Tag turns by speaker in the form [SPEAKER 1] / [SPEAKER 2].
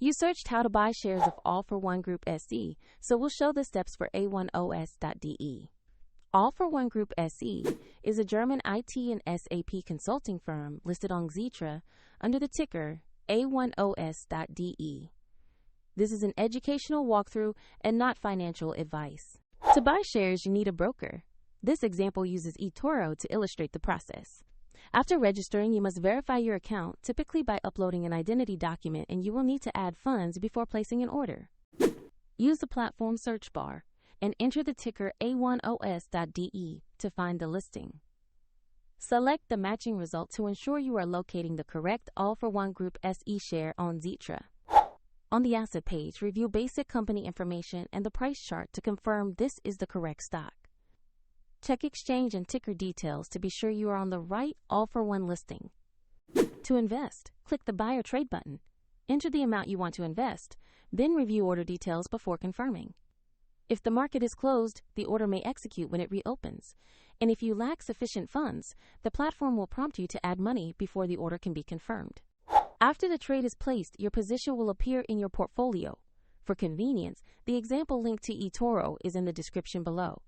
[SPEAKER 1] You searched how to buy shares of All for One Group SE, so we'll show the steps for A1OS.de. All for One Group SE is a German IT and SAP consulting firm listed on Xetra under the ticker A1OS.de. This is an educational walkthrough and not financial advice. To buy shares, you need a broker. This example uses eToro to illustrate the process. After registering, you must verify your account, typically by uploading an identity document, and you will need to add funds before placing an order. Use the platform search bar and enter the ticker A1OS.de to find the listing. Select the matching result to ensure you are locating the correct All for One Group SE share on Xetra. On the asset page, review basic company information and the price chart to confirm this is the correct stock. Check exchange and ticker details to be sure you are on the right All for One listing. To invest, click the Buy or Trade button. Enter the amount you want to invest, then review order details before confirming. If the market is closed, the order may execute when it reopens. And if you lack sufficient funds, the platform will prompt you to add money before the order can be confirmed. After the trade is placed, your position will appear in your portfolio. For convenience, the example link to eToro is in the description below.